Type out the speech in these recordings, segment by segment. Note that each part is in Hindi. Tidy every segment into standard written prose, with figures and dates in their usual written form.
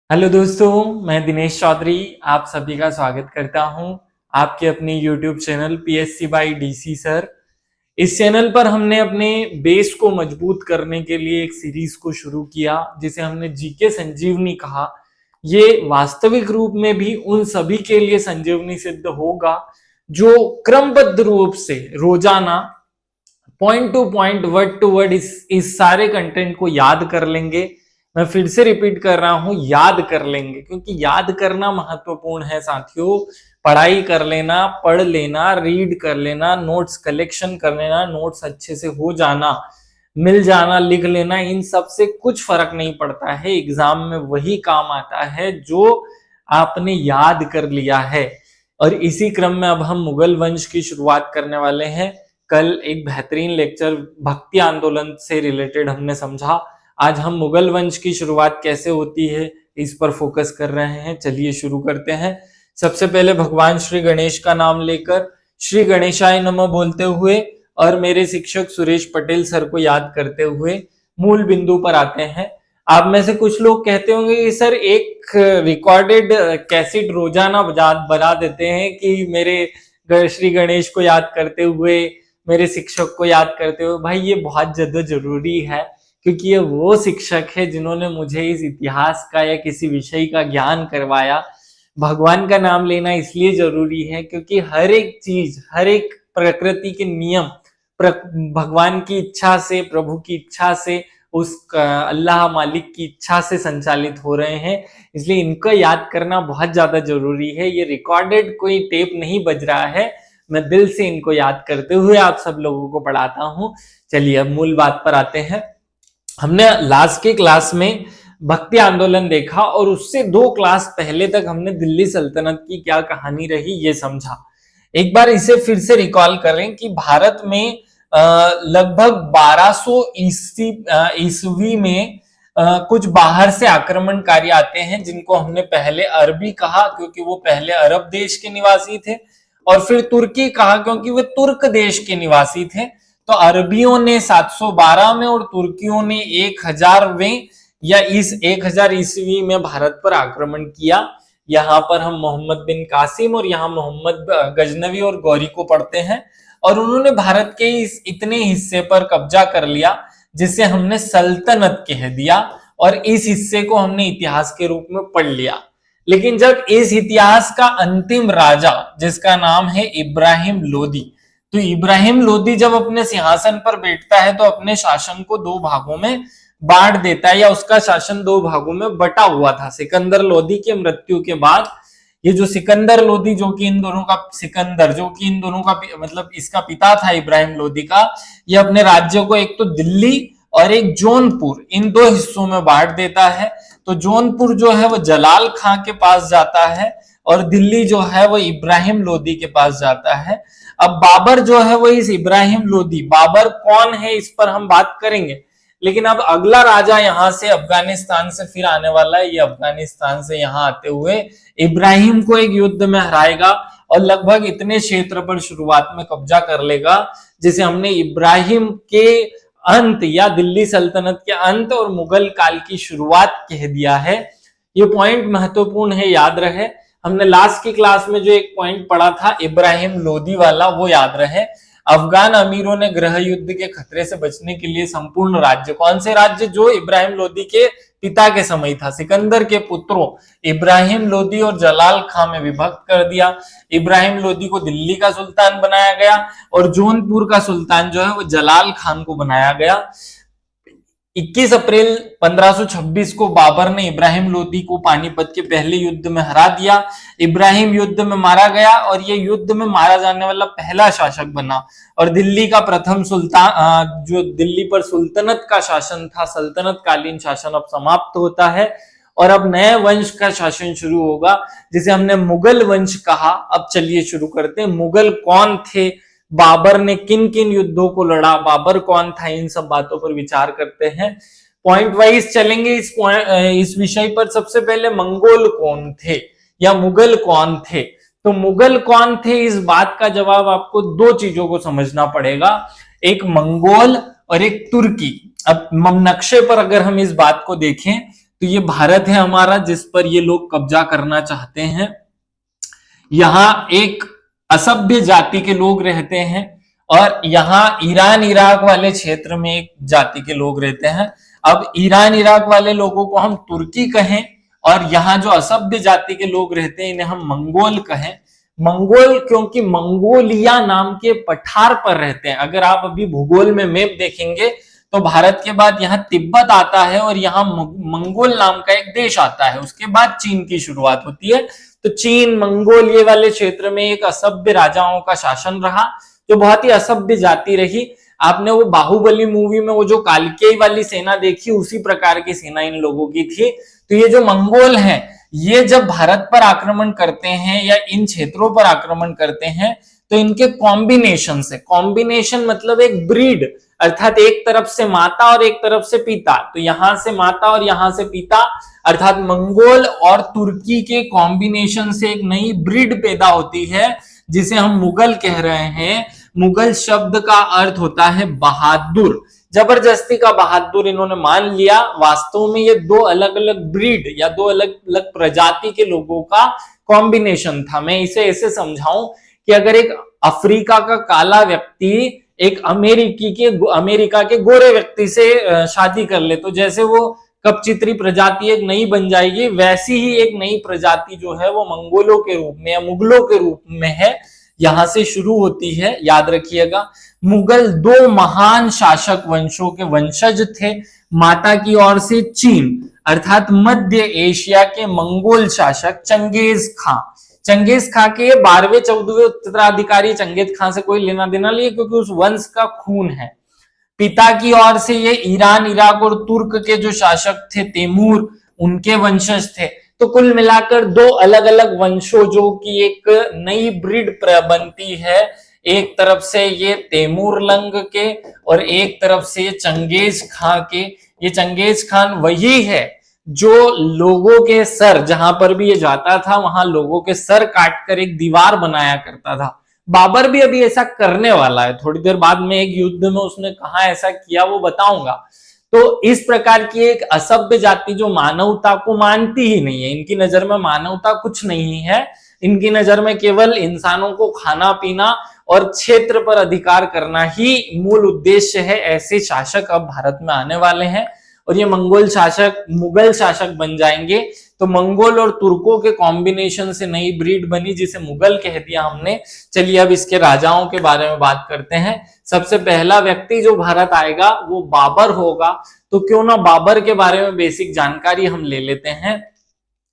हेलो दोस्तों, मैं दिनेश चौधरी आप सभी का स्वागत करता हूं आपके अपने YouTube channel PSC by DC sir. इस चैनल पर हमने अपने बेस को मजबूत करने के लिए एक सीरीज को शुरू किया जिसे हमने जीके संजीवनी कहा। ये वास्तविक रूप में भी उन सभी के लिए संजीवनी सिद्ध होगा जो क्रमबद्ध रूप से रोजाना point to point word to word इस सारे कंटेंट को याद कर लेंगे। मैं फिर से रिपीट कर रहा हूं, याद कर लेंगे, क्योंकि याद करना महत्वपूर्ण है साथियों। पढ़ाई कर लेना, पढ़ लेना, रीड कर लेना, नोट्स कलेक्शन कर लेना, नोट्स अच्छे से हो जाना, मिल जाना, लिख लेना, इन सब से कुछ फर्क नहीं पड़ता है। एग्जाम में वही काम आता है जो आपने याद कर लिया है। और इसी क्रम में अब हम मुगल वंश की शुरुआत करने वाले हैं। कल एक बेहतरीन लेक्चर भक्ति आंदोलन से रिलेटेड हमने समझा। आज हम मुगल वंश की शुरुआत कैसे होती है इस पर फोकस कर रहे हैं। चलिए शुरू करते हैं। सबसे पहले भगवान श्री गणेश का नाम लेकर श्री गणेशाय नमः बोलते हुए और मेरे शिक्षक सुरेश पटेल सर को याद करते हुए मूल बिंदु पर आते हैं। आप में से कुछ लोग कहते होंगे कि सर एक रिकॉर्डेड कैसेट रोजाना बजा देते हैं कि मेरे श्री गणेश को याद करते हुए, मेरे शिक्षक को याद करते हुए। भाई ये बहुत ज्यादा जरूरी है, क्योंकि ये वो शिक्षक है जिन्होंने मुझे इस इतिहास का या किसी विषय का ज्ञान करवाया। भगवान का नाम लेना इसलिए जरूरी है क्योंकि हर एक चीज, हर एक प्रकृति के नियम भगवान की इच्छा से, प्रभु की इच्छा से, उस अल्लाह मालिक की इच्छा से संचालित हो रहे हैं। इसलिए इनको याद करना बहुत ज्यादा जरूरी है। ये रिकॉर्डेड कोई टेप नहीं बज रहा है, मैं दिल से इनको याद करते हुए आप सब लोगों को पढ़ाता हूं। चलिए अब मूल बात पर आते हैं। हमने लास्ट के क्लास में भक्ति आंदोलन देखा और उससे 2 क्लास पहले तक हमने दिल्ली सल्तनत की क्या कहानी रही ये समझा। एक बार इसे फिर से रिकॉल करें कि भारत में लगभग 1200 ईस्वी में कुछ बाहर से आक्रमणकारी आते हैं, जिनको हमने पहले अरबी कहा क्योंकि वो पहले अरब देश के निवासी थे, और फिर तुर्की कहा क्योंकि वे तुर्क देश के निवासी थे। तो अरबियों ने 712 में और तुर्कियों ने 1000वें या इस 1000 ईस्वी में भारत पर आक्रमण किया। यहाँ पर हम मोहम्मद बिन कासिम और यहाँ मोहम्मद गजनवी और गौरी को पढ़ते हैं, और उन्होंने भारत के इस इतने हिस्से पर कब्जा कर लिया जिसे हमने सल्तनत कह दिया, और इस हिस्से को हमने इतिहास के रूप में पढ़ लिया। लेकिन जब इस इतिहास का अंतिम राजा, जिसका नाम है इब्राहिम लोदी, तो इब्राहिम लोदी जब अपने सिंहासन पर बैठता है तो अपने शासन को 2 भागों में बांट देता है, या उसका शासन 2 भागों में बटा हुआ था। सिकंदर लोदी के मृत्यु के बाद ये जो सिकंदर लोदी, जो कि इन दोनों का सिकंदर, जो कि इन दोनों का मतलब इसका पिता था इब्राहिम लोदी का, ये अपने राज्य को एक तो दिल्ली और एक जौनपुर, इन 2 हिस्सों में बांट देता है। तो जौनपुर जो है वो जलाल खां के पास जाता है और दिल्ली जो है वो इब्राहिम लोदी के पास जाता है। अब बाबर जो है वो इस इब्राहिम लोदी, बाबर कौन है इस पर हम बात करेंगे, लेकिन अब अगला राजा यहां से अफगानिस्तान से फिर आने वाला है। ये अफगानिस्तान से यहां आते हुए इब्राहिम को एक युद्ध में हराएगा और लगभग इतने क्षेत्र पर शुरुआत में कब्जा कर लेगा जिसे हमने इब्राहिम के अंत या दिल्ली सल्तनत के अंत और मुगल काल की शुरुआत कह दिया है। ये पॉइंट महत्वपूर्ण है, याद रहे। हमने लास्ट की क्लास में जो एक पॉइंट पढ़ा था इब्राहिम लोदी वाला, वो याद रहे। अफगान अमीरों ने गृह युद्ध के खतरे से बचने के लिए संपूर्ण राज्य, कौन से राज्य, जो इब्राहिम लोदी के पिता के समय था, सिकंदर के पुत्रों इब्राहिम लोदी और जलाल खां में विभक्त कर दिया। इब्राहिम लोदी को दिल्ली का सुल्तान बनाया गया और जौनपुर का सुल्तान जो है वो जलाल खान को बनाया गया। 21 अप्रैल 1526 को बाबर ने इब्राहिम लोदी को पानीपत के पहले युद्ध में हरा दिया। इब्राहिम युद्ध में मारा गया और ये युद्ध में मारा जाने वाला पहला शासक बना, और दिल्ली का प्रथम सुल्तान, जो दिल्ली पर सुल्तनत का शासन था, सल्तनत कालीन शासन अब समाप्त होता है और अब नए वंश का शासन शुरू होगा जिसे हमने मुगल वंश कहा। अब चलिए शुरू करते हैं। मुगल कौन थे, बाबर ने किन किन युद्धों को लड़ा, बाबर कौन था, इन सब बातों पर विचार करते हैं। पॉइंट वाइज चलेंगे इस विषय पर। सबसे पहले मंगोल कौन थे या मुगल कौन थे। तो मुगल कौन थे, इस बात का जवाब आपको 2 चीजों को समझना पड़ेगा, एक मंगोल और एक तुर्की। अब नक्शे पर अगर हम इस बात को देखें तो ये भारत है हमारा जिस पर ये लोग कब्जा करना चाहते हैं। यहाँ एक असभ्य जाति के लोग रहते हैं और यहाँ ईरान इराक वाले क्षेत्र में एक जाति के लोग रहते हैं। अब ईरान इराक वाले लोगों को हम तुर्की कहें और यहाँ जो असभ्य जाति के लोग रहते हैं इन्हें हम मंगोल कहें। मंगोल क्योंकि मंगोलिया नाम के पठार पर रहते हैं। अगर आप अभी भूगोल में मैप देखेंगे तो भारत के बाद यहाँ तिब्बत आता है और यहाँ मंगोल नाम का एक देश आता है, उसके बाद चीन की शुरुआत होती है। तो चीन मंगोल ये वाले क्षेत्र में एक असभ्य राजाओं का शासन रहा जो बहुत ही असभ्य जाति रही। आपने वो बाहुबली मूवी में वो जो कालकेय वाली सेना देखी, उसी प्रकार की सेना इन लोगों की थी। तो ये जो मंगोल हैं ये जब भारत पर आक्रमण करते हैं या इन क्षेत्रों पर आक्रमण करते हैं तो इनके कॉम्बिनेशन से, कॉम्बिनेशन मतलब एक ब्रीड, अर्थात एक तरफ से माता और एक तरफ से पिता, तो यहां से माता और यहां से पिता, अर्थात मंगोल और तुर्की के कॉम्बिनेशन से एक नई ब्रीड पैदा होती है जिसे हम मुगल कह रहे हैं। मुगल शब्द का अर्थ होता है बहादुर। जबरदस्ती का बहादुर इन्होंने मान लिया। वास्तव में ये दो अलग अलग ब्रीड या दो अलग अलग प्रजाति के लोगों का कॉम्बिनेशन था। मैं इसे ऐसे समझाऊं कि अगर एक अफ्रीका का काला व्यक्ति एक अमेरिका के गोरे व्यक्ति से शादी कर ले तो जैसे वो कपचित्री प्रजाति एक नई बन जाएगी, वैसी ही एक नई प्रजाति जो है वो मंगोलों के रूप में या मुगलों के रूप में है, यहां से शुरू होती है। याद रखिएगा, मुगल दो महान शासक वंशों के वंशज थे। माता की ओर से चीन अर्थात मध्य एशिया के मंगोल शासक चंगेज खां। चंगेज खां के 12वें 14वें उत्तराधिकारी चंगेज खां से कोई लेना देना नहीं क्योंकि उस वंश का खून है। पिता की ओर से ये ईरान इराक और तुर्क के जो शासक थे तैमूर, उनके वंशज थे। तो कुल मिलाकर दो अलग अलग वंशों की एक नई ब्रीड बनती है। एक तरफ से ये तैमूर लंग के और एक तरफ से ये चंगेज खां के। ये चंगेज खान वही है जो लोगों के सर, जहां पर भी ये जाता था वहां लोगों के सर काटकर एक दीवार बनाया करता था। बाबर भी अभी ऐसा करने वाला है, थोड़ी देर बाद में एक युद्ध में उसने कहा ऐसा किया वो बताऊंगा। तो इस प्रकार की एक असभ्य जाति जो मानवता को मानती ही नहीं है, इनकी नजर में मानवता कुछ नहीं है, इनकी नजर में केवल इंसानों को खाना पीना और क्षेत्र पर अधिकार करना ही मूल उद्देश्य है। ऐसे शासक अब भारत में आने वाले हैं और ये मंगोल शासक मुगल शासक बन जाएंगे। तो मंगोल और तुर्कों के कॉम्बिनेशन से नई ब्रीड बनी जिसे मुगल कह दिया हमने। चलिए अब इसके राजाओं के बारे में बात करते हैं। सबसे पहला व्यक्ति जो भारत आएगा वो बाबर होगा। तो क्यों ना बाबर के बारे में बेसिक जानकारी हम ले लेते हैं।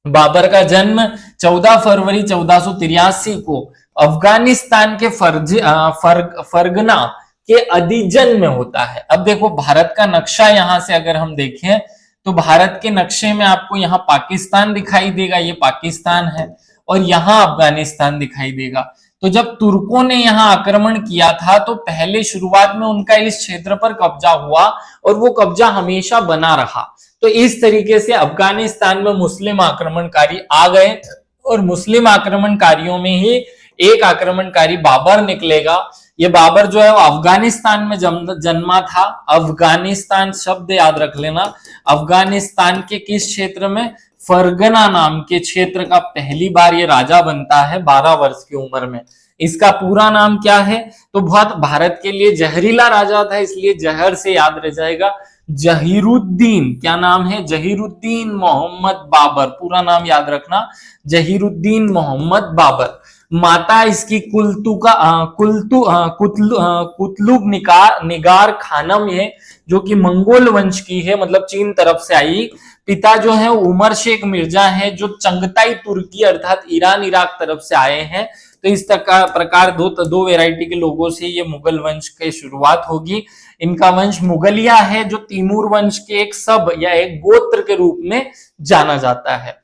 बाबर का जन्म 14 फरवरी 1483 को अफगानिस्तान के फरगना के अदीजन में होता है। अब देखो भारत का नक्शा यहां से अगर हम देखें तो भारत के नक्शे में आपको यहाँ पाकिस्तान दिखाई देगा, ये पाकिस्तान है, और यहाँ अफगानिस्तान दिखाई देगा। तो जब तुर्कों ने यहाँ आक्रमण किया था तो पहले शुरुआत में उनका इस क्षेत्र पर कब्जा हुआ और वो कब्जा हमेशा बना रहा। तो इस तरीके से अफगानिस्तान में मुस्लिम आक्रमणकारी आ गए और मुस्लिम आक्रमणकारियों में ही एक आक्रमणकारी बाबर निकलेगा। ये बाबर जो है वो अफगानिस्तान में जन्मा था। अफगानिस्तान शब्द याद रख लेना। अफगानिस्तान के किस क्षेत्र में? फरगना नाम के क्षेत्र का पहली बार ये राजा बनता है 12 वर्ष की उम्र में। इसका पूरा नाम क्या है? तो बहुत भारत के लिए जहरीला राजा था, इसलिए जहर से याद रह जाएगा। जहीरुद्दीन, क्या नाम है? जहीरुद्दीन मोहम्मद बाबर, पूरा नाम याद रखना, जहीरुद्दीन मोहम्मद बाबर। माता इसकी कुतलुग निगार खानम है जो कि मंगोल वंश की है, मतलब चीन तरफ से आई। पिता जो है उमर शेख मिर्जा है जो चंगताई तुर्की अर्थात ईरान इराक तरफ से आए हैं। तो इस प्रकार दो वैरायटी के लोगों से ये मुगल वंश की शुरुआत होगी। इनका वंश मुगलिया है जो तैमूर वंश के एक सब या एक गोत्र के रूप में जाना जाता है।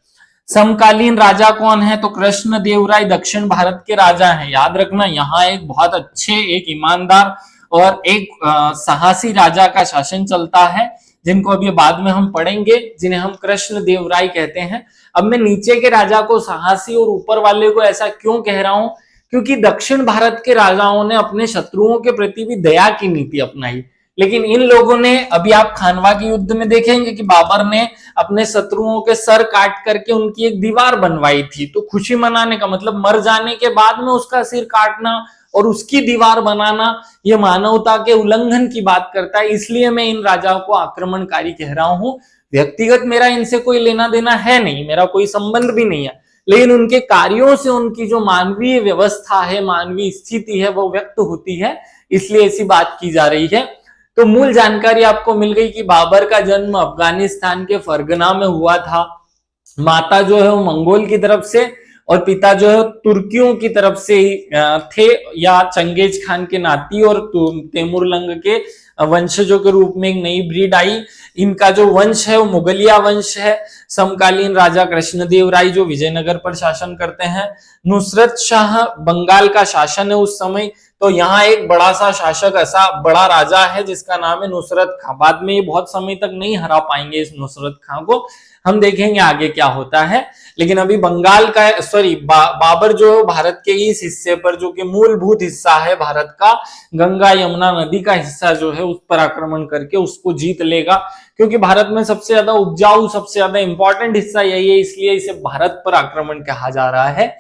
समकालीन राजा कौन है? तो कृष्णदेवराय दक्षिण भारत के राजा हैं। याद रखना, यहाँ एक बहुत अच्छे, एक ईमानदार और एक साहसी राजा का शासन चलता है जिनको अभी बाद में हम पढ़ेंगे, जिन्हें हम कृष्णदेवराय कहते हैं। अब मैं नीचे के राजा को साहसी और ऊपर वाले को ऐसा क्यों कह रहा हूं? क्योंकि दक्षिण भारत के राजाओं ने अपने शत्रुओं के प्रति भी दया की नीति अपनाई, लेकिन इन लोगों ने, अभी आप खानवा के युद्ध में देखेंगे कि बाबर ने अपने शत्रुओं के सर काट करके उनकी एक दीवार बनवाई थी। तो खुशी मनाने का मतलब मर जाने के बाद में उसका सिर काटना और उसकी दीवार बनाना, यह मानवता के उल्लंघन की बात करता है। इसलिए मैं इन राजाओं को आक्रमणकारी कह रहा हूं। व्यक्तिगत मेरा इनसे कोई लेना देना है नहीं, मेरा कोई संबंध भी नहीं है, लेकिन उनके कार्यों से उनकी जो मानवीय व्यवस्था है, मानवीय स्थिति है, वो व्यक्त होती है, इसलिए ऐसी बात की जा रही है। तो मूल जानकारी आपको मिल गई कि बाबर का जन्म अफगानिस्तान के फरगना में हुआ था। माता जो है वो मंगोल की तरफ से और पिता जो है तुर्कियों की तरफ से थे, या चंगेज खान के नाती और तैमूरलंग के वंशजों के रूप में एक नई ब्रीड आई। इनका जो वंश है वो मुगलिया वंश है। समकालीन राजा कृष्णदेव राय जो विजयनगर पर शासन करते हैं। नुसरत शाह बंगाल का शासन है उस समय। तो यहाँ एक बड़ा सा शासक, ऐसा बड़ा राजा है जिसका नाम है नुसरत खां। बाद में ये बहुत समय तक नहीं हरा पाएंगे इस नुसरत खां को, हम देखेंगे आगे क्या होता है। लेकिन अभी बंगाल का बाबर जो भारत के इस हिस्से पर, जो कि मूलभूत हिस्सा है भारत का, गंगा यमुना नदी का हिस्सा जो है, उस पर आक्रमण करके उसको जीत लेगा। क्योंकि भारत में सबसे ज्यादा उपजाऊ, सबसे ज्यादा इंपॉर्टेंट हिस्सा यही है, इसलिए इसे भारत पर आक्रमण कहा जा रहा है।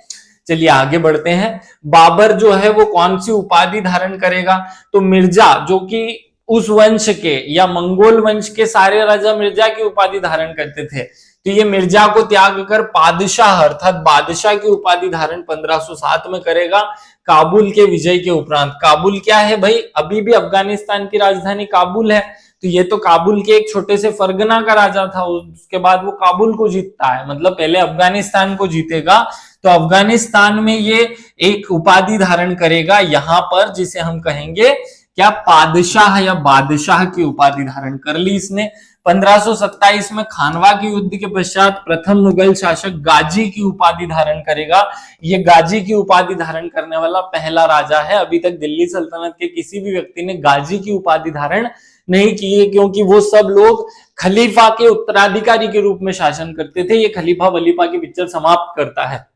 चलिए आगे बढ़ते हैं। बाबर जो है वो कौन सी उपाधि धारण करेगा? तो मिर्जा, जो कि उस वंश के या मंगोल वंश के सारे राजा मिर्जा की उपाधि धारण करते थे, तो ये मिर्जा को त्याग कर पादशाह अर्थात बादशाह की उपाधि धारण 1507 में करेगा, काबुल के विजय के उपरांत। काबुल क्या है भाई? अभी भी अफगानिस्तान की राजधानी काबुल है। तो ये तो काबुल के एक छोटे से फरगना का राजा था, उसके बाद वो काबुल को जीतता है, मतलब पहले अफगानिस्तान को जीतेगा। तो अफगानिस्तान में ये एक उपाधि धारण करेगा यहां पर, जिसे हम कहेंगे क्या? पादशाह या बादशाह की उपाधि धारण कर ली इसने। 1527 में खानवा के युद्ध के पश्चात प्रथम मुगल शासक गाजी की उपाधि धारण करेगा। ये गाजी की उपाधि धारण करने वाला पहला राजा है। अभी तक दिल्ली सल्तनत के किसी भी व्यक्ति ने गाजी की उपाधि धारण नहीं की है, क्योंकि वो सब लोग खलीफा के उत्तराधिकारी के रूप में शासन करते थे। ये खलीफा वलीफा की पिक्चर समाप्त करता है।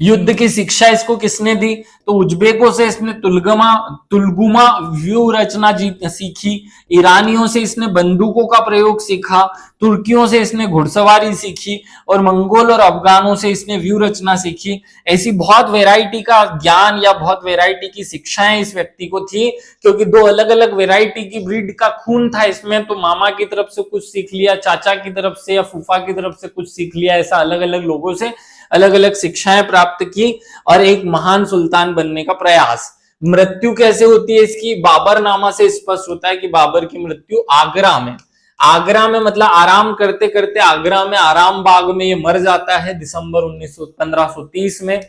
युद्ध की शिक्षा इसको किसने दी? तो उज्बेकों से इसने तुलगुमा व्यू रचना सीखी। ईरानियों से इसने बंदूकों का प्रयोग सीखा। तुर्कियों से इसने घुड़सवारी सीखी और मंगोल और अफगानों से इसने व्यू रचना सीखी। ऐसी बहुत वैरायटी का ज्ञान या बहुत वैरायटी की शिक्षाएं इस व्यक्ति को थी, क्योंकि दो अलग अलग वैरायटी की ब्रीड का खून था इसमें। तो मामा की तरफ से कुछ सीख लिया, चाचा की तरफ से या फूफा की तरफ से कुछ सीख लिया, ऐसा अलग अलग लोगों से अलग अलग शिक्षाएं प्राप्त की और एक महान सुल्तान बनने का प्रयास। मृत्यु कैसे होती है इसकी? बाबरनामा से स्पष्ट होता है कि बाबर की मृत्यु आगरा में, आगरा में मतलब आराम करते करते आगरा में आराम बाग में ये मर जाता है दिसंबर 1530 में।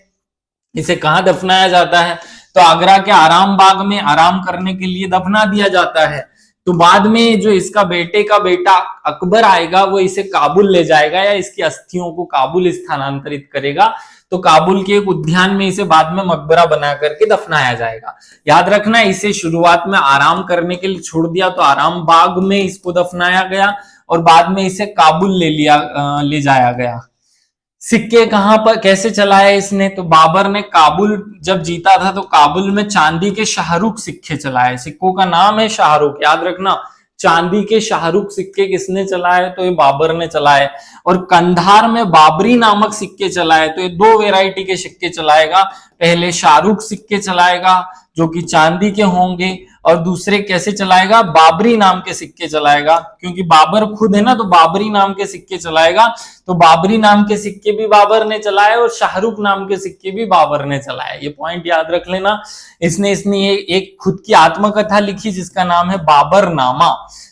इसे कहां दफनाया जाता है? तो आगरा के आराम बाग में आराम करने के लिए दफना दिया जाता है। तो बाद में जो इसका बेटे का बेटा अकबर आएगा, वो इसे काबुल ले जाएगा या इसकी अस्थियों को काबुल स्थानांतरित करेगा। तो काबुल के एक उद्यान में इसे बाद में मकबरा बना करके दफनाया जाएगा। याद रखना, इसे शुरुआत में आराम करने के लिए छोड़ दिया, तो आराम बाग में इसको दफनाया गया और बाद में इसे काबुल ले जाया गया। सिक्के कहां पर कैसे चलाए इसने? तो बाबर ने काबुल जब जीता था तो काबुल में चांदी के शाहरुख सिक्के चलाए। सिक्कों का नाम है शाहरुख, याद रखना। चांदी के शाहरुख सिक्के किसने चलाए? तो ये बाबर ने चलाए। और कंधार में बाबरी नामक सिक्के चलाए। तो ये दो वैरायटी के सिक्के चलाएगा। पहले शाहरुख सिक्के चलाएगा जो कि चांदी के होंगे, और दूसरे कैसे चलाएगा? बाबरी नाम के सिक्के चलाएगा, क्योंकि बाबर खुद है ना, तो बाबरी नाम के सिक्के चलाएगा। तो बाबरी नाम के सिक्के भी बाबर ने चलाए और शाहरुख नाम के सिक्के भी बाबर ने चलाए। ये पॉइंट याद रख लेना। इसने एक खुद की आत्मकथा लिखी जिसका नाम है बाबरनामा।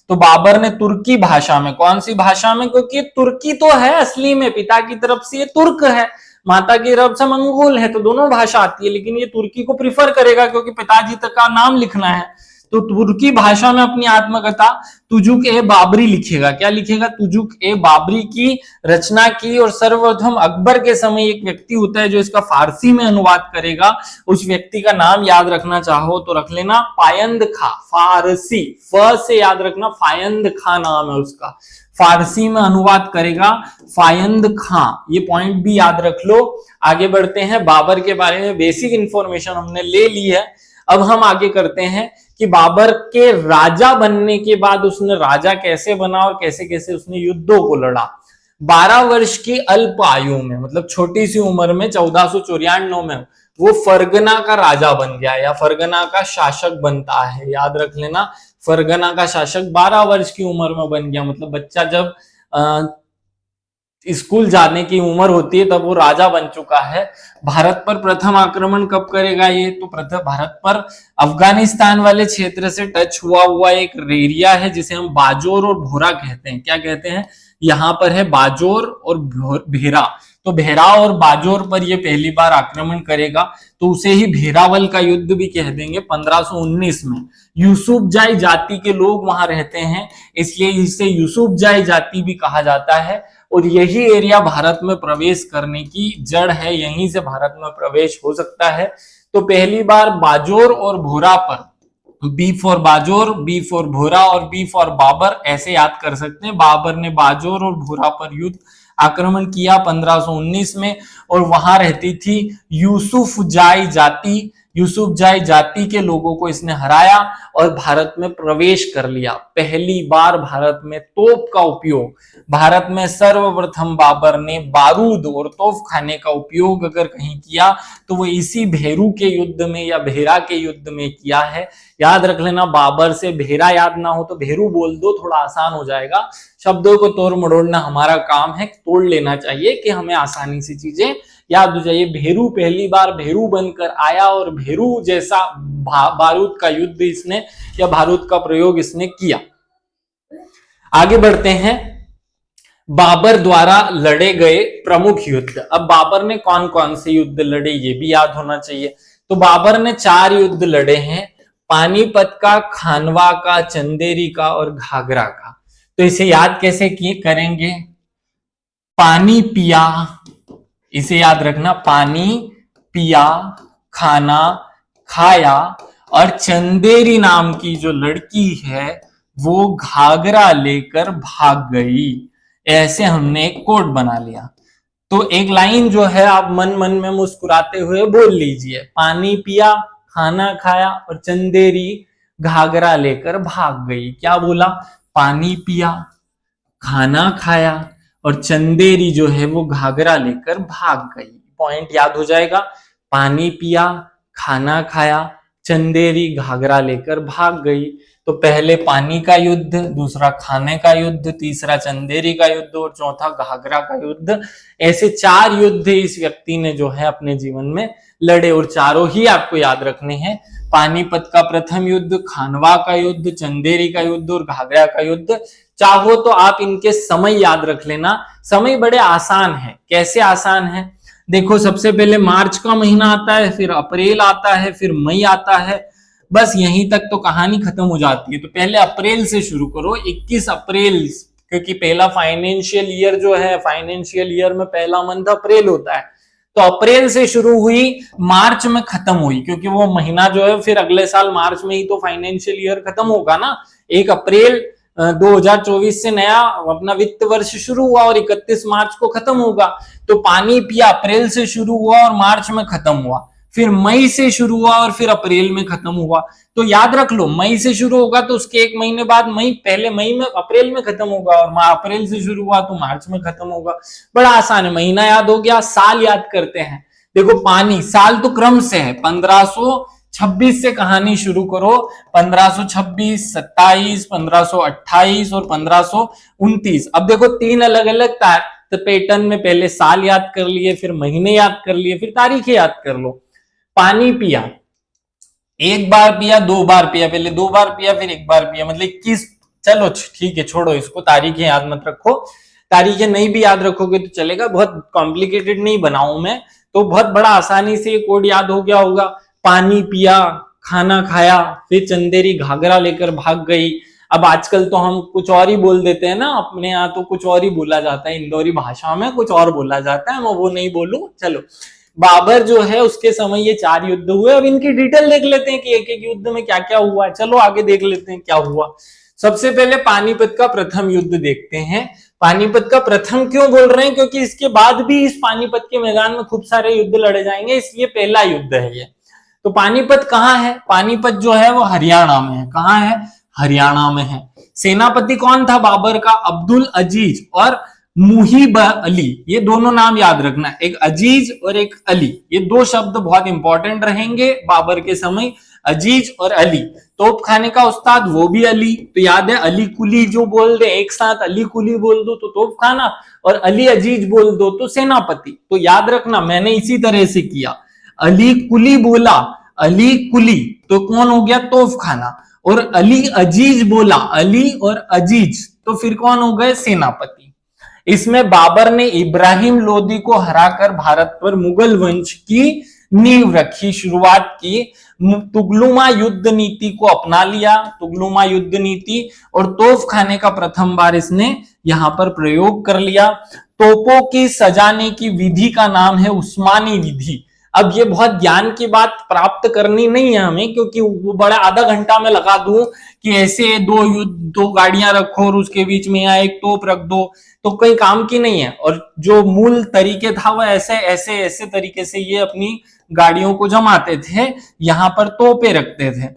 तो बाबर ने तुर्की भाषा में, कौन सी भाषा में? क्योंकि तुर्की तो है असली में, पिता की तरफ से ये तुर्क है, माता की तरफ से मंगोल है, तो दोनों भाषा आती है, लेकिन ये तुर्की को प्रिफर करेगा क्योंकि पिताजी तक का नाम लिखना है। तो तुर्की भाषा में अपनी आत्मकथा तुजुक ए बाबरी लिखेगा। क्या लिखेगा? तुजुक ए बाबरी की रचना की। और सर्वप्रथम अकबर के समय एक व्यक्ति होता है जो इसका फारसी में अनुवाद करेगा। उस व्यक्ति का नाम याद रखना चाहो तो रख लेना, फायंद खा। फारसी फ से याद रखना, फायंद खा नाम है उसका। फारसी में अनुवाद करेगा फायंद खां। ये पॉइंट भी याद रख लो। आगे बढ़ते हैं। बाबर के बारे में बेसिक इंफॉर्मेशन हमने ले ली है। अब हम आगे करते हैं कि बाबर के राजा बनने के बाद उसने राजा कैसे बना और कैसे कैसे उसने युद्धों को लड़ा। 12 वर्ष की अल्प आयु में, मतलब छोटी सी उम्र में, 1494 में वो फरगना का राजा बन गया या फरगना का शासक बनता है। याद रख लेना, फरगना का शासक 12 वर्ष की उम्र में बन गया। मतलब बच्चा जब स्कूल जाने की उम्र होती है तब वो राजा बन चुका है। भारत पर प्रथम आक्रमण कब करेगा ये? तो प्रथम भारत पर अफगानिस्तान वाले क्षेत्र से टच हुआ एक एरिया है जिसे हम बाजोर और भोरा कहते हैं। क्या कहते हैं? यहाँ पर है बाजोर और भेरा। तो भेरा और बाजोर पर ये पहली बार आक्रमण करेगा, तो उसे ही भेरावल का युद्ध भी कह देंगे। 1519 में यूसुफजाई जाति के लोग वहां रहते हैं, इसलिए इसे यूसुफजाई जाति भी कहा जाता है। और यही एरिया भारत में प्रवेश करने की जड़ है, यहीं से भारत में प्रवेश हो सकता है। तो पहली बार बाजोर और भोरा पर, बी फॉर बाजोर, बी फॉर भोरा और बी फॉर बाबर, ऐसे याद कर सकते हैं। बाबर ने बाजोर और भोरा पर युद्ध आक्रमण किया 1519 में, और वहां रहती थी यूसुफजाई जाति। यूसुफजाई जाति के लोगों को इसने हराया और भारत में प्रवेश कर लिया। पहली बार भारत में तोप का उपयोग, भारत में सर्वप्रथम बाबर ने बारूद और तोप खाने का उपयोग अगर कहीं किया तो वो इसी भेरू के युद्ध में या भेरा के युद्ध में किया है। याद रख लेना, बाबर से भेरा याद ना हो तो भेरू बोल दो, थोड़ा आसान हो जाएगा। शब्दों को तोड़ मड़ोड़ना हमारा काम है, तोड़ लेना चाहिए कि हमें आसानी से चीजें याद हो जाइए। भेरू पहली बार भेरू बनकर आया और भेरू जैसा बारूद का युद्ध इसने या बारूद का प्रयोग इसने किया। आगे बढ़ते हैं, बाबर द्वारा लड़े गए प्रमुख युद्ध। अब बाबर ने कौन कौन से युद्ध लड़े ये भी याद होना चाहिए। तो बाबर ने 4 युद्ध लड़े हैं, पानीपत का, खानवा का, चंदेरी का और घाघरा का। तो इसे याद कैसे करेंगे? पानी पिया, इसे याद रखना, पानी पिया, खाना खाया, और चंदेरी नाम की जो लड़की है वो घाघरा लेकर भाग गई। ऐसे हमने एक कोड बना लिया। तो एक लाइन जो है आप मन मन में मुस्कुराते हुए बोल लीजिए, पानी पिया, खाना खाया और चंदेरी घाघरा लेकर भाग गई। क्या बोला? पानी पिया, खाना खाया और चंदेरी जो है वो घाघरा लेकर भाग गई। पॉइंट याद हो जाएगा, पानी पिया, खाना खाया, चंदेरी घाघरा लेकर भाग गई। तो पहले पानी का युद्ध, दूसरा खाने का युद्ध, तीसरा चंदेरी का युद्ध और चौथा घाघरा का युद्ध। ऐसे 4 युद्ध इस व्यक्ति ने जो है अपने जीवन में लड़े, और चारों ही आपको याद रखने हैं। पानीपत का प्रथम युद्ध, खानवा का युद्ध, चंदेरी का युद्ध और घाघरा का युद्ध। चाहो तो आप इनके समय याद रख लेना। समय बड़े आसान है। कैसे आसान है? देखो, सबसे पहले मार्च का महीना आता है, फिर अप्रैल आता है, फिर मई आता है। बस यहीं तक तो कहानी खत्म हो जाती है। तो पहले अप्रैल से शुरू करो, 21 अप्रैल, क्योंकि पहला फाइनेंशियल ईयर जो है, फाइनेंशियल ईयर में पहला मंथ अप्रैल होता है। तो अप्रैल से शुरू हुई, मार्च में खत्म हुई, क्योंकि वो महीना जो है फिर अगले साल मार्च में ही तो फाइनेंशियल ईयर खत्म होगा ना। 1 अप्रैल 2024 से नया अपना वित्त वर्ष शुरू हुआ और 31 मार्च को खत्म होगा। तो पानी पिया अप्रैल से शुरू हुआ और मार्च में खत्म हुआ, फिर मई से शुरू हुआ और फिर अप्रैल में खत्म हुआ। तो याद रख लो, मई से शुरू होगा तो उसके 1 महीने बाद मई, पहले मई में अप्रैल में खत्म होगा, और अप्रैल से शुरू हुआ तो मार्च में खत्म होगा। बड़ा आसान है, महीना याद हो गया। साल याद करते हैं। देखो, पानी, साल तो क्रम से है, 1526 से कहानी शुरू करो। 1526, 27, 1528 और 1529। अब देखो, 3 अलग अलग पैटर्न में पहले साल याद कर लिए, फिर महीने याद कर लिए, फिर तारीखें याद कर लो। पानी पिया, 1 बार पिया, 2 बार पिया, पहले 2 बार पिया फिर 1 बार पिया, मतलब 21। चलो ठीक है, छोड़ो इसको, तारीखें याद मत रखो। तारीखें नहीं भी याद रखोगे तो चलेगा, बहुत कॉम्प्लिकेटेड नहीं बनाऊं मैं, तो बहुत बड़ा आसानी से ये कोड याद हो गया होगा। पानी पिया, खाना खाया, फिर चंदेरी घाघरा लेकर भाग गई। अब आजकल तो हम कुछ और ही बोल देते हैं ना, अपने यहाँ तो कुछ और ही बोला जाता है, इंदौरी भाषा में कुछ और बोला जाता है, मैं वो नहीं बोलूं। चलो, बाबर जो है उसके समय ये 4 युद्ध हुए। अब इनकी डिटेल देख लेते हैं कि एक एक युद्ध में क्या क्या हुआ। चलो आगे देख लेते हैं क्या हुआ। सबसे पहले पानीपत का प्रथम युद्ध देखते हैं। पानीपत का प्रथम क्यों बोल रहे हैं? क्योंकि इसके बाद भी इस पानीपत के मैदान में खूब सारे युद्ध लड़े जाएंगे, इसलिए पहला युद्ध है ये। तो पानीपत कहाँ है? पानीपत जो है वो हरियाणा में है। कहाँ है? हरियाणा में है। सेनापति कौन था बाबर का? अब्दुल अजीज और मुहिब अली। ये दोनों नाम याद रखना, एक अजीज और एक अली। ये दो शब्द बहुत इंपॉर्टेंट रहेंगे बाबर के समय, अजीज और अली। तोप खाने का उस्ताद वो भी अली, तो याद है अली कुली जो बोल दे एक साथ, अली कुली बोल दो तो तोप खाना, और अली अजीज बोल दो तो सेनापति। तो याद रखना, मैंने इसी तरह से किया, अली कुली बोला, अली कुली तो कौन हो गया? तोप खाना। और अली अजीज बोला, अली और अजीज तो फिर कौन हो गए? सेनापति। इसमें बाबर ने इब्राहिम लोदी को हराकर भारत पर मुगल वंश की नींव रखी, शुरुआत की। तुगलुमा युद्ध नीति को अपना लिया, तुगलुमा युद्ध नीति, और तोप खाने का प्रथम बार इसने यहां पर प्रयोग कर लिया। तोपों की सजाने की विधि का नाम है उस्मानी विधि। अब ये बहुत ज्ञान की बात प्राप्त करनी नहीं है हमें, क्योंकि वो बड़ा आधा घंटा में लगा दूं कि ऐसे दो गाड़ियां रखो और उसके बीच में यहाँ एक तोप रख दो, तो कोई काम की नहीं है। और जो मूल तरीके था वह ऐसे ऐसे ऐसे तरीके से ये अपनी गाड़ियों को जमाते थे, यहां पर तोपे रखते थे।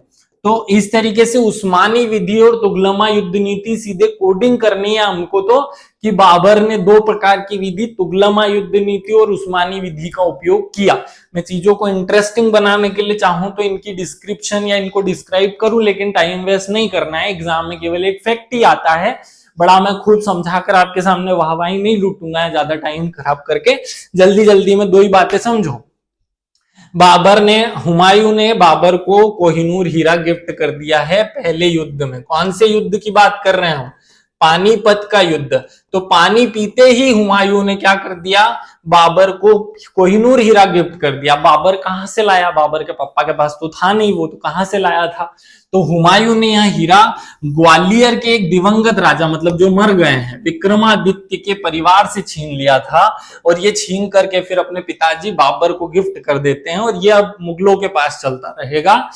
तो इस तरीके से उस्मानी विधि और तुगलमा युद्ध नीति सीधे कोडिंग करनी है हमको, तो कि बाबर ने दो प्रकार की विधि, तुगलमा युद्ध नीति और उस्मानी विधि का उपयोग किया। मैं चीजों को इंटरेस्टिंग बनाने के लिए चाहूं तो इनकी डिस्क्रिप्शन या इनको डिस्क्राइब करूं, लेकिन टाइम वेस्ट नहीं करना है। एग्जाम में केवल एक फैक्ट ही आता है, बड़ा मैं खूब समझाकर आपके सामने वाहवाही नहीं लूटूंगा ज्यादा टाइम खराब करके। जल्दी जल्दी में दो ही बातें समझो। हुमायूं ने बाबर को कोहिनूर हीरा गिफ्ट कर दिया है पहले युद्ध में। कौन से युद्ध की बात कर रहे हैं? पानीपत का युद्ध। तो पानी पीते ही हुमायूं ने क्या कर दिया? बाबर को कोहिनूर हीरा गिफ्ट कर दिया। बाबर कहां से लाया? बाबर के पापा के पास तो था नहीं, वो तो कहां से लाया था? तो हुमायूं ने यह हीरा ग्वालियर के एक दिवंगत राजा, मतलब जो मर गए हैं, विक्रमादित्य के परिवार से छीन लिया था, और ये छीन करके फिर अपने पिताजी बाबर को गिफ्ट कर देते हैं, और ये अब मुगलों के पास चलता रहेगा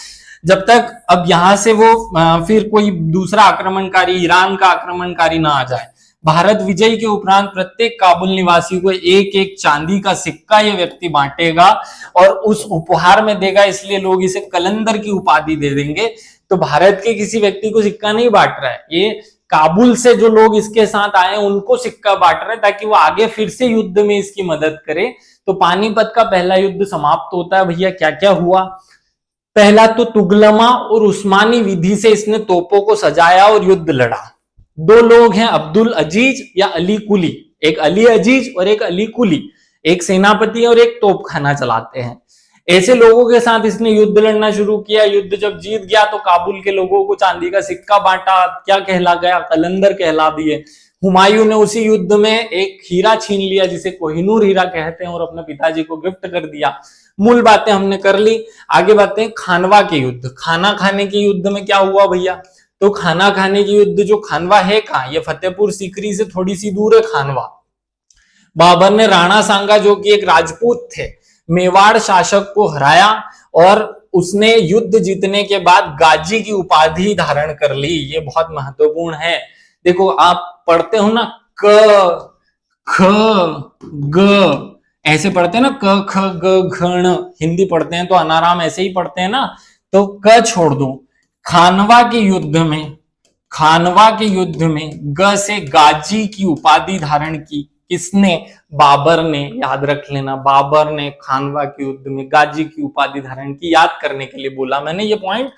जब तक अब यहां से वो फिर कोई दूसरा आक्रमणकारी, ईरान का आक्रमणकारी ना आ जाए। भारत विजय के उपरांत प्रत्येक काबुल निवासी को एक एक चांदी का सिक्का ये व्यक्ति बांटेगा और उस उपहार में देगा, इसलिए लोग इसे कलंदर की उपाधि दे देंगे। तो भारत के किसी व्यक्ति को सिक्का नहीं बांट रहा है, ये काबुल से जो लोग इसके साथ आए उनको सिक्का बांट रहे हैं, ताकि वो आगे फिर से युद्ध में इसकी मदद करे। तो पानीपत का पहला युद्ध समाप्त होता है। भैया क्या क्या हुआ? पहला तो तुगलमा और उस्मानी विधि से इसने तोपों को सजाया और युद्ध लड़ा। दो लोग हैं, अब्दुल अजीज या अली कुली, एक अली अजीज और एक अली कुली, एक सेनापति और एक तोपखाना चलाते हैं। ऐसे लोगों के साथ इसने युद्ध लड़ना शुरू किया। युद्ध जब जीत गया तो काबुल के लोगों को चांदी का सिक्का बांटा, क्या कहला गया? कलंदर कहला दिए। हुमायूं ने उसी युद्ध में एक हीरा छीन लिया जिसे कोहिनूर हीरा कहते हैं और अपने पिताजी को गिफ्ट कर दिया। मूल बातें हमने कर ली, आगे बातें खानवा के युद्ध। खाना खाने के युद्ध में क्या हुआ भैया? तो खाना खाने की युद्ध, जो खानवा है कहां? ये फतेहपुर सीकरी से थोड़ी सी दूर है खानवा। बाबर ने राणा सांगा, जो कि एक राजपूत थे, मेवाड़ शासक को हराया और उसने युद्ध जीतने के बाद गाजी की उपाधि धारण कर ली। ये बहुत महत्वपूर्ण है। देखो आप पढ़ते हो ना, क ख ग ऐसे पढ़ते हैं ना, क ख ग घ ण। हिंदी पढ़ते हैं तो अनाराम ऐसे ही पढ़ते हैं ना, तो क छोड़ दो। खानवा के युद्ध में, खानवा के युद्ध में ग से गाजी की उपाधि धारण की। किसने? बाबर ने। याद रख लेना, बाबर ने खानवा के युद्ध में गाजी की उपाधि धारण की। याद करने के लिए बोला मैंने ये पॉइंट।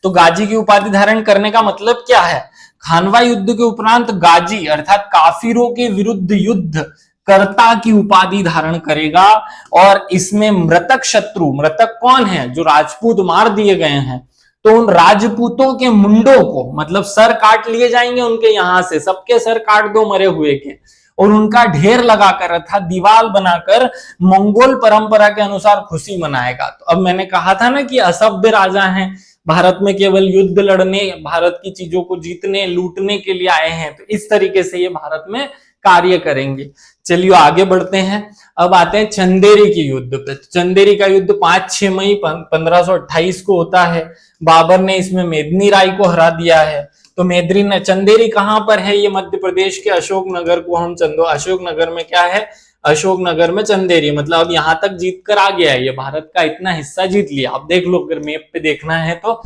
तो गाजी की उपाधि धारण करने का मतलब क्या है? खानवा युद्ध के उपरांत गाजी अर्थात काफिरों के विरुद्ध युद्ध कर्ता की उपाधि धारण करेगा। और इसमें मृतक शत्रु, मृतक कौन है? जो राजपूत मार दिए गए हैं, तो उन राजपूतों के मुंडों को, मतलब सर काट लिए जाएंगे उनके, यहां से सबके सर काट दो मरे हुए के, और उनका ढेर लगाकर अर्थात दीवार बनाकर मंगोल परंपरा के अनुसार खुशी मनाएगा। तो अब मैंने कहा था ना कि असभ्य राजा हैं, भारत में केवल युद्ध लड़ने, भारत की चीजों को जीतने लूटने के लिए आए हैं, तो इस तरीके से ये भारत में कार्य करेंगे। चलिए आगे बढ़ते हैं। अब आते हैं चंदेरी के युद्ध पे। चंदेरी का युद्ध 5-6 मई 1528 को होता है। बाबर ने इसमें मेदिनी राय को हरा दिया है। तो चंदेरी कहां पर है? ये मध्य प्रदेश के अशोकनगर को हम अशोकनगर में क्या है? अशोकनगर में चंदेरी, मतलब अब यहाँ तक जीत कर आ गया है, ये भारत का इतना हिस्सा जीत लिया। आप देख लो, अगर मैप पे देखना है तो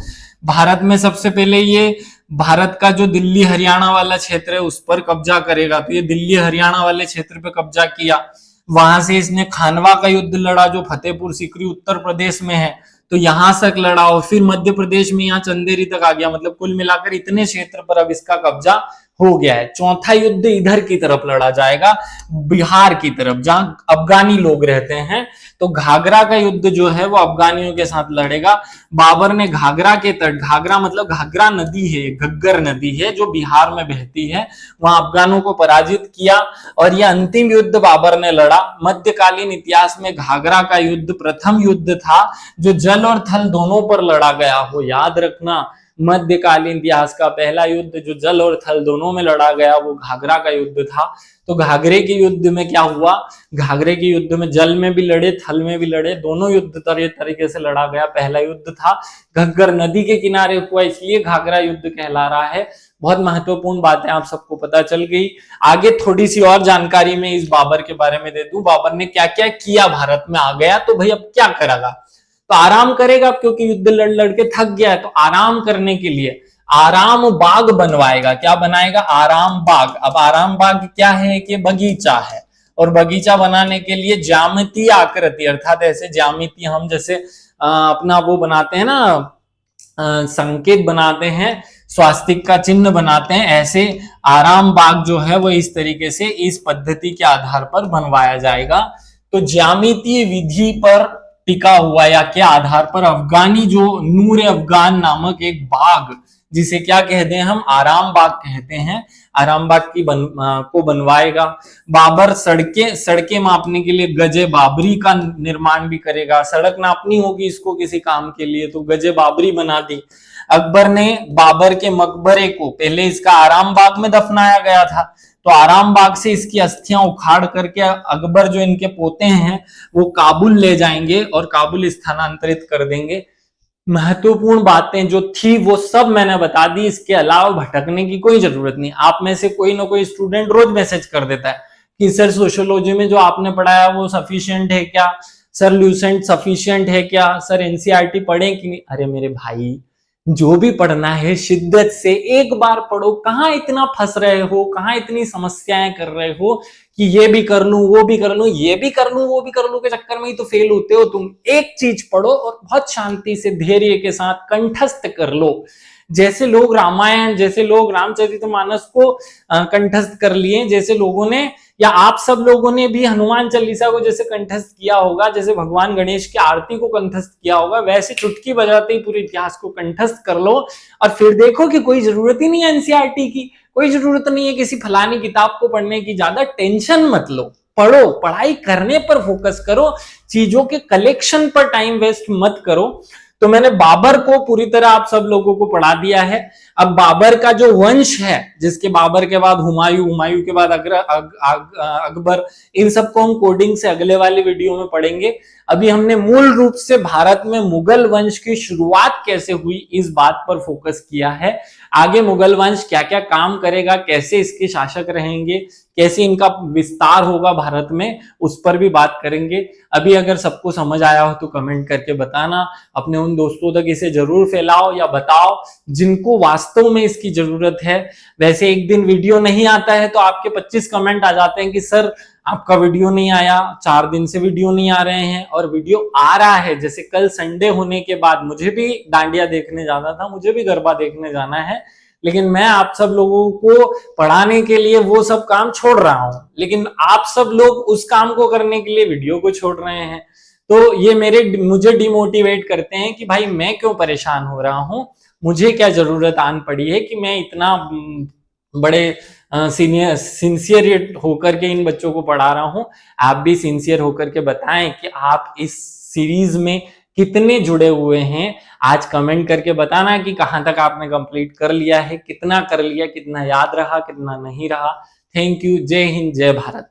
भारत में सबसे पहले ये भारत का जो दिल्ली हरियाणा वाला क्षेत्र है उस पर कब्जा करेगा, तो ये दिल्ली हरियाणा वाले क्षेत्र पे कब्जा किया। वहां से इसने खानवा का युद्ध लड़ा जो फतेहपुर सीकरी उत्तर प्रदेश में है, तो यहां तक लड़ा, और फिर मध्य प्रदेश में यहाँ चंदेरी तक आ गया। मतलब कुल मिलाकर इतने क्षेत्र पर अब इसका कब्जा हो गया है। चौथा युद्ध इधर की तरफ लड़ा जाएगा, बिहार की तरफ, जहां अफगानी लोग रहते हैं, तो घाघरा का युद्ध जो है वो अफगानियों के साथ लड़ेगा। बाबर ने घाघरा के तट, घाघरा मतलब घाघरा नदी है, घग्गर नदी है जो बिहार में बहती है, वहां अफगानों को पराजित किया, और यह अंतिम युद्ध बाबर ने लड़ा। मध्यकालीन इतिहास में घाघरा का युद्ध प्रथम युद्ध था जो जल और थल दोनों पर लड़ा गया हो, याद रखना। मध्यकालीन इतिहास का पहला युद्ध जो जल और थल दोनों में लड़ा गया वो घाघरा का युद्ध था। तो घाघरे के युद्ध में क्या हुआ, घाघरे के युद्ध में जल में भी लड़े, थल में भी लड़े, दोनों युद्ध तरीके से लड़ा गया। पहला युद्ध था घग्गर नदी के किनारे हुआ, इसलिए घाघरा युद्ध कहला रहा है। बहुत महत्वपूर्ण बातें आप सबको पता चल गई। आगे थोड़ी सी और जानकारी मैं इस बाबर के बारे में दे दूं, बाबर ने क्या क्या किया, भारत में आ गया तो भाई अब क्या करेगा, तो आराम करेगा, क्योंकि युद्ध लड़ लड़ के थक गया है, तो आराम करने के लिए आराम बाग बनवाएगा। क्या बनाएगा, आराम बाग। अब आराम बाग क्या है, कि बगीचा है, और बगीचा बनाने के लिए ज्यामितीय आकृति, अर्थात ऐसे ज्यामिति हम जैसे अपना वो बनाते हैं ना, संकेत बनाते हैं, स्वास्तिक का चिन्ह बनाते हैं, ऐसे आराम बाग जो है वो इस तरीके से इस पद्धति के आधार पर बनवाया जाएगा। तो ज्यामितीय विधि पर टिका हुआ या के आधार पर अफगानी जो नूर अफगान नामक एक बाग, जिसे क्या कहते हैं हम, आराम बाग कहते हैं, आराम बाग की को बनवाएगा। बाबर सड़कें मापने के लिए गजे बाबरी का निर्माण भी करेगा। सड़क नापनी होगी इसको किसी काम के लिए, तो गजे बाबरी बना दी। अकबर ने बाबर के मकबरे को, पहले इसका आराम बाग में दफनाया गया था, तो आराम बाग से इसकी अस्थियां उखाड़ करके अकबर जो इनके पोते हैं वो काबुल ले जाएंगे और काबुल स्थानांतरित कर देंगे। महत्वपूर्ण बातें जो थी वो सब मैंने बता दी, इसके अलावा भटकने की कोई जरूरत नहीं। आप में से कोई ना कोई स्टूडेंट रोज मैसेज कर देता है कि सर सोशियोलॉजी में जो आपने पढ़ाया वो सफिशिएंट है क्या, सर ल्यूसेंट सफिशिएंट है क्या, सर एनसीईआरटी पढ़े कि नहीं। अरे मेरे भाई, जो भी पढ़ना है शिद्दत से एक बार पढ़ो। कहाँ इतना फंस रहे हो, कहाँ इतनी समस्याएं कर रहे हो कि ये भी कर लूं, वो भी कर लूं, ये भी कर लूं, वो भी कर लूं के चक्कर में ही तो फेल होते हो तुम। एक चीज पढ़ो और बहुत शांति से धैर्य के साथ कंठस्थ कर लो। जैसे लोग रामायण, जैसे लोग रामचरितमानस को कंठस्थ कर लिए, जैसे लोगों ने, या आप सब लोगों ने भी हनुमान चालीसा को जैसे कंठस्थ किया होगा, जैसे भगवान गणेश की आरती को कंठस्थ किया होगा, वैसे चुटकी बजाते ही पूरे इतिहास को कंठस्थ कर लो। और फिर देखो कि कोई जरूरत ही नहीं है एनसीईआरटी की, कोई जरूरत नहीं है किसी फलानी किताब को पढ़ने की। ज्यादा टेंशन मत लो, पढ़ो, पढ़ाई करने पर फोकस करो, चीजों के कलेक्शन पर टाइम वेस्ट मत करो। तो मैंने बाबर को पूरी तरह आप सब लोगों को पढ़ा दिया है। अब बाबर का जो वंश है, जिसके बाबर के बाद हुमायूं, हुमायूं के बाद अकबर, इन सबको हम कोडिंग से अगले वाले वीडियो में पढ़ेंगे। अभी हमने मूल रूप से भारत में मुगल वंश की शुरुआत कैसे हुई इस बात पर फोकस किया है। आगे मुगल वंश क्या क्या काम करेगा, कैसे इसके शासक रहेंगे, कैसे इनका विस्तार होगा भारत में, उस पर भी बात करेंगे। अभी अगर सबको समझ आया हो तो कमेंट करके बताना, अपने उन दोस्तों तक इसे जरूर फैलाओ या बताओ जिनको वास्तव में इसकी जरूरत है। वैसे एक दिन वीडियो नहीं आता है तो आपके 25 कमेंट आ जाते हैं कि सर आपका वीडियो नहीं आया, 4 दिन से वीडियो नहीं आ रहे हैं, और वीडियो आ रहा है। जैसे कल संडे होने के बाद मुझे भी डांडिया देखने जाना था, मुझे भी गरबा देखने जाना है, लेकिन मैं आप सब लोगों को पढ़ाने के लिए वो सब काम छोड़ रहा हूं, लेकिन आप सब लोग उस काम को करने के लिए वीडियो को छोड़ रहे हैं। तो ये मुझे डिमोटिवेट करते हैं कि भाई मैं क्यों परेशान हो रहा हूं, मुझे क्या जरूरत आन पड़ी है कि मैं इतना बड़े सिंसियर होकर के इन बच्चों को पढ़ा रहा हूं। आप भी सिंसियर होकर के बताएं कि आप इस सीरीज में कितने जुड़े हुए हैं। आज कमेंट करके बताना कि कहां तक आपने कंप्लीट कर लिया है, कितना कर लिया, कितना याद रहा, कितना नहीं रहा। Thank you. जय हिंद, जय भारत।